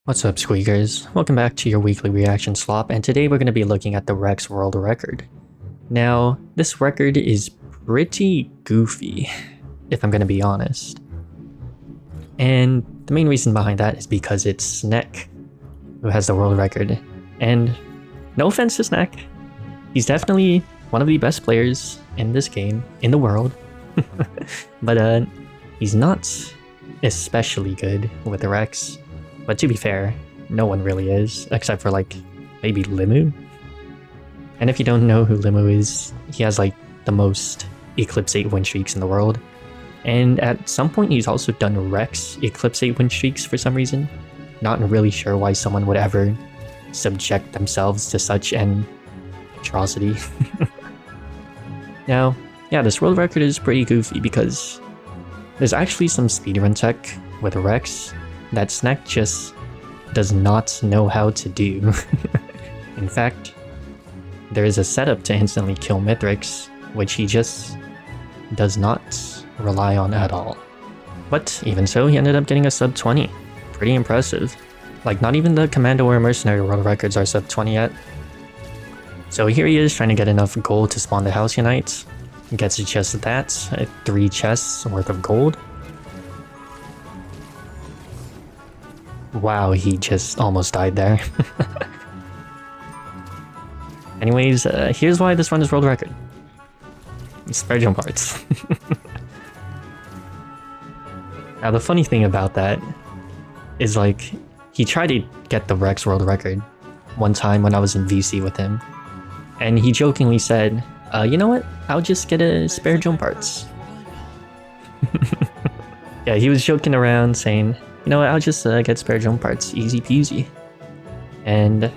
What's up, Squeakers? Welcome back to your weekly reaction slop, and today we're going to be looking at the Rex world record. Now, this record is pretty goofy, if I'm going to be honest. And the main reason behind that is because it's Snack who has the world record. And no offense to Snack, he's definitely one of the best players in this game, in the world. But he's not especially good with the Rex. But to be fair, no one really is, except for like maybe Limu. And if you don't know who Limu is, he has like the most Eclipse 8 win streaks in the world. And at some point he's also done Rex Eclipse 8 win streaks for some reason. Not really sure why someone would ever subject themselves to such an atrocity. Now, yeah, this world record is pretty goofy because there's actually some speedrun tech with Rex that Snack just does not know how to do. In fact, there is a setup to instantly kill Mythics, which he just does not rely on at all. But even so, he ended up getting a sub 20. Pretty impressive. Like, not even the Commando or Mercenary world records are sub 20 yet. So here he is trying to get enough gold to spawn the House Unite. Gets just that, 3 chests worth of gold. Wow, he just almost died there. Anyways, here's why this run is world record. Spare jump parts. Now the funny thing about that is like, he tried to get the Rex world record one time when I was in VC with him. And he jokingly said, you know what, I'll just get a spare jump parts. Yeah, he was joking around saying, you know what, I'll just get spare jump parts, easy peasy. And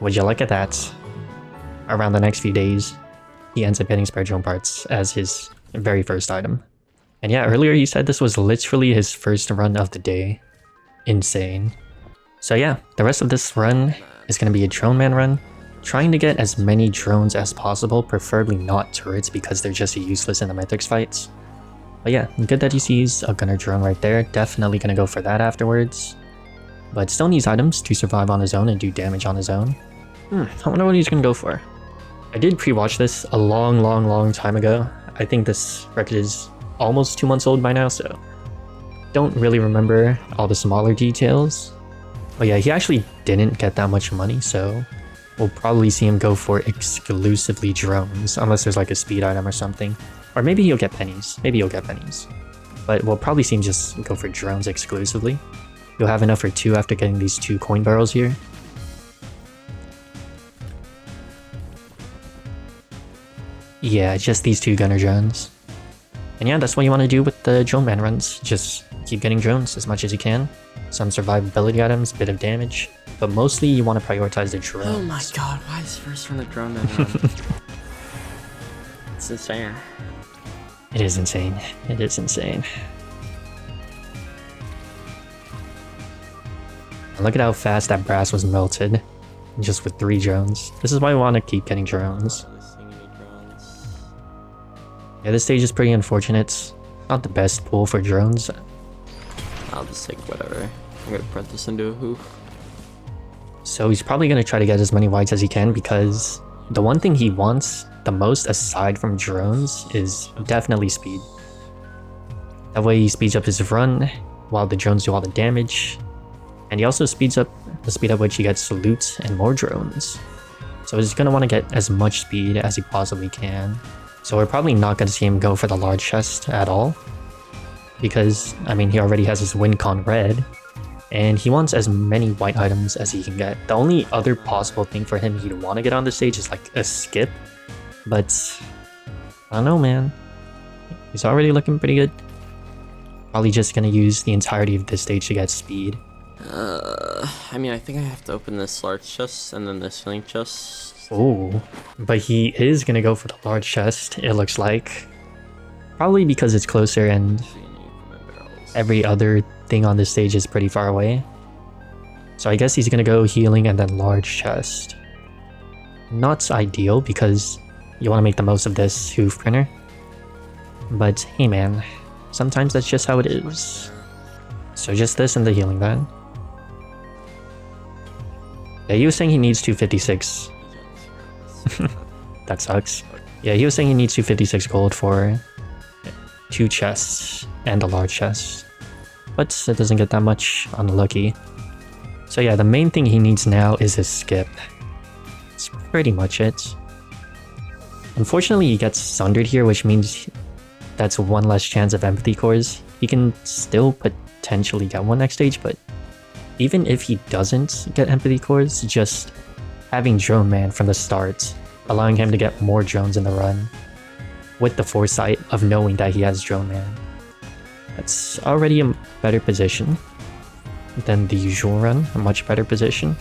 would you look at that? Around the next few days, he ends up getting spare jump parts as his very first item. And yeah, earlier he said this was literally his first run of the day. Insane. So yeah, the rest of this run is going to be a drone man run, trying to get as many drones as possible, preferably not turrets because they're just useless in the Mythics fights. But yeah, good that he sees a gunner drone right there. Definitely gonna go for that afterwards. But still needs items to survive on his own and do damage on his own. I wonder what he's gonna go for. I did pre-watch this a long time ago. I think this record is almost 2 months old by now, so don't really remember all the smaller details. But yeah, he actually didn't get that much money, so we'll probably see him go for exclusively drones, unless there's like a speed item or something. Or maybe he'll get pennies. Maybe he'll get pennies. But we'll probably see him just go for drones exclusively. You'll have enough for 2 after getting these 2 coin barrels here. Yeah, just these 2 gunner drones. And yeah, that's what you want to do with the drone man runs. Just keep getting drones as much as you can. Some survivability items, a bit of damage. But mostly you want to prioritize the drones. Oh my god, why is first run the drone man run? It's insane. It is insane. It is insane. Look at how fast that brass was melted. Just with 3 drones. This is why we want to keep getting drones. Yeah, this stage is pretty unfortunate. Not the best pull for drones. I'll just take whatever. I'm gonna print this into a hoof. So he's probably going to try to get as many whites as he can because the one thing he wants the most aside from drones is definitely speed. That way he speeds up his run while the drones do all the damage. And he also speeds up the speed at which he gets loot and more drones. So he's going to want to get as much speed as he possibly can. So we're probably not going to see him go for the large chest at all. Because, I mean, he already has his win con red. And he wants as many white items as he can get. The only other possible thing for him he'd want to get on the stage is like a skip. But I don't know, man. He's already looking pretty good. Probably just gonna use the entirety of this stage to get speed. I mean, I think I have to open this large chest and then this healing chest. Oh, but he is gonna go for the large chest, it looks like. Probably because it's closer and every other thing on this stage is pretty far away. So I guess he's gonna go healing and then large chest. Not ideal because you want to make the most of this hoof printer. But hey man, sometimes that's just how it is. So just this and the healing van. Yeah, he was saying he needs 256. That sucks. Yeah, he was saying he needs 256 gold for 2 chests and a large chest. But it doesn't get that much, unlucky. So yeah, the main thing he needs now is a skip. That's pretty much it. Unfortunately, he gets sundered here, which means that's one less chance of empathy cores. He can still potentially get one next stage, but even if he doesn't get empathy cores, just having Drone Man from the start, allowing him to get more drones in the run, with the foresight of knowing that he has Drone Man, that's already a better position than the usual run, a much better position.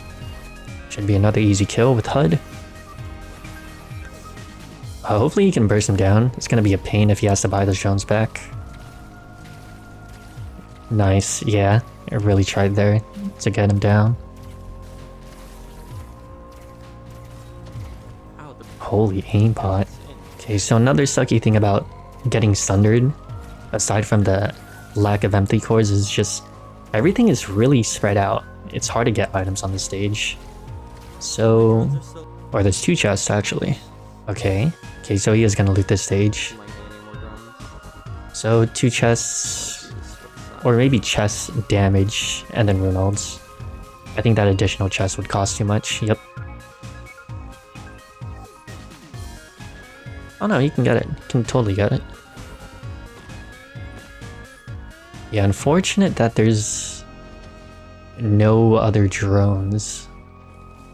Should be another easy kill with HUD. Hopefully he can burst him down. It's gonna be a pain if he has to buy those drones back. Nice, yeah. I really tried there to get him down. Holy aimbot. Okay, so another sucky thing about getting sundered, aside from the lack of empty cores, is just everything is really spread out. It's hard to get items on the stage. So... or there's 2 chests actually. Okay, so he is gonna loot this stage. So 2 chests, or maybe chest damage and then Runolds. I think that additional chest would cost too much. Yep. Oh no, he can get it. He can totally get it. Yeah, unfortunate that there's no other drones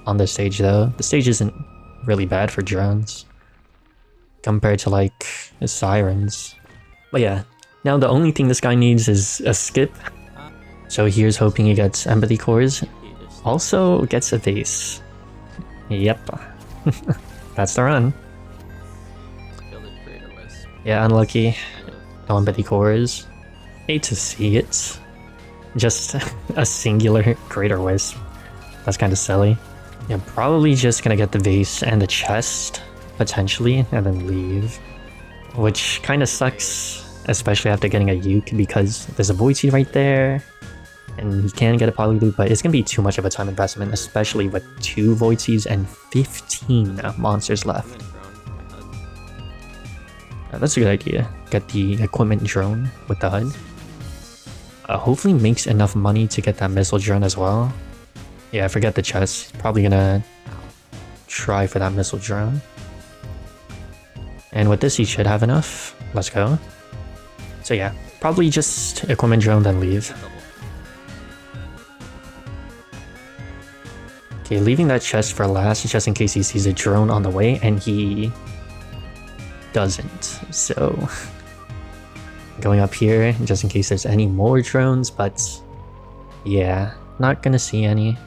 on the stage though. The stage isn't really bad for drones compared to like sirens. But yeah, now the only thing this guy needs is a skip. So here's hoping he gets empathy cores. Also gets a vase. Yep. That's the run. Yeah, unlucky. No empathy cores. Hate to see it. Just a singular Crater Wisp. That's kind of silly. Yeah, probably just gonna get the vase and the chest, potentially, and then leave. Which kind of sucks, especially after getting a Uke, because there's a Void Seed right there, and he can get a Poly Loot, but it's gonna be too much of a time investment, especially with 2 Void Seeds and 15 monsters left. That's a good idea. Get the equipment drone with the HUD. Hopefully makes enough money to get that missile drone as well. Yeah, forget the chest. Probably gonna try for that missile drone. And with this, he should have enough. Let's go. So yeah, probably just equipment drone, then leave. Okay, leaving that chest for last, just in case he sees a drone on the way, and he doesn't. So going up here, just in case there's any more drones, but yeah, not gonna see any.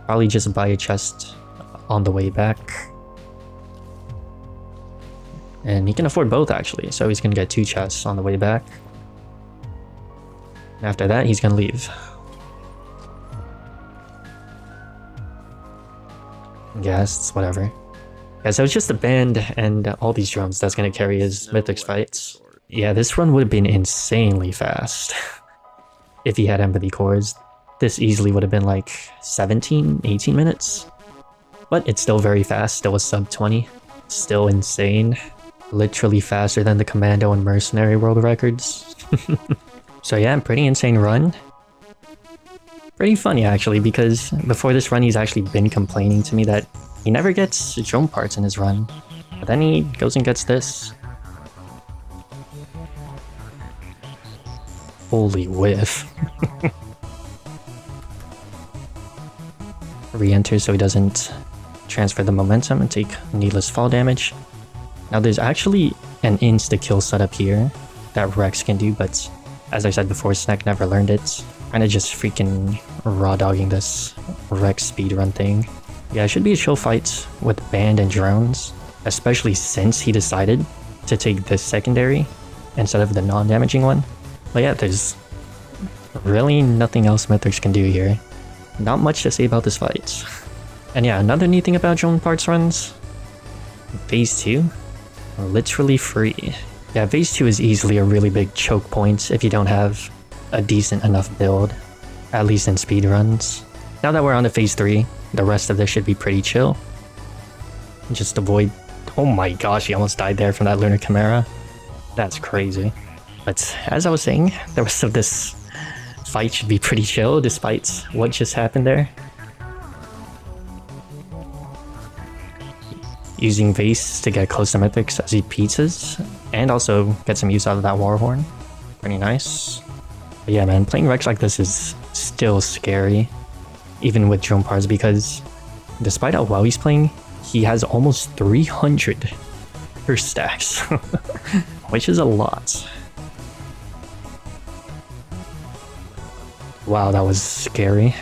Probably just buy a chest on the way back. And he can afford both actually, so he's gonna get 2 chests on the way back. And after that, he's gonna leave. Yes, it's whatever. Yeah, so it's just the band and all these drones that's gonna carry his Mythics fights. Yeah, this run would have been insanely fast. If he had empathy cores. This easily would have been like 17, 18 minutes. But it's still very fast, still a sub 20. Still insane. Literally faster than the Commando and Mercenary world records. So yeah, pretty insane run. Pretty funny actually, because before this run he's actually been complaining to me that he never gets drone parts in his run. But then he goes and gets this. Holy whiff. Re-enter so he doesn't transfer the momentum and take needless fall damage. Now there's actually an insta-kill setup here that Rex can do, but as I said before, Snack never learned it. Kinda just freaking raw dogging this Rex speedrun thing. Yeah, it should be a chill fight with band and drones, especially since he decided to take this secondary instead of the non-damaging one. But yeah, there's really nothing else Mythics can do here. Not much to say about this fight. And yeah, another neat thing about drone parts runs, Phase 2, literally free. Yeah, Phase 2 is easily a really big choke point if you don't have a decent enough build, at least in speedruns. Now that we're on to Phase 3, the rest of this should be pretty chill. Just avoid... Oh my gosh, he almost died there from that Lunar Chimera. That's crazy. But as I was saying, the rest of this fight should be pretty chill despite what just happened there. Using Vase to get close to Mythics as he pizzas, and also get some use out of that Warhorn. Pretty nice. But yeah man, playing Rex like this is still scary, even with drone parts, because despite how well he's playing, he has almost 300 per stacks, which is a lot. Wow, that was scary.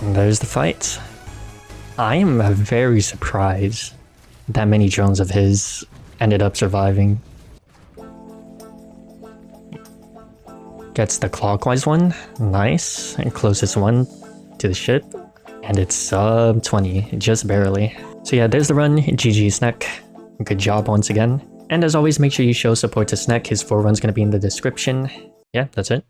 And there's the fight. I am very surprised that many drones of his ended up surviving. Gets the clockwise one, nice, and closest one to the ship, and it's sub 20, just barely. So yeah, there's the run, GG Snack, good job once again. And as always, make sure you show support to Snack, his 4run's gonna be in the description. Yeah, that's it.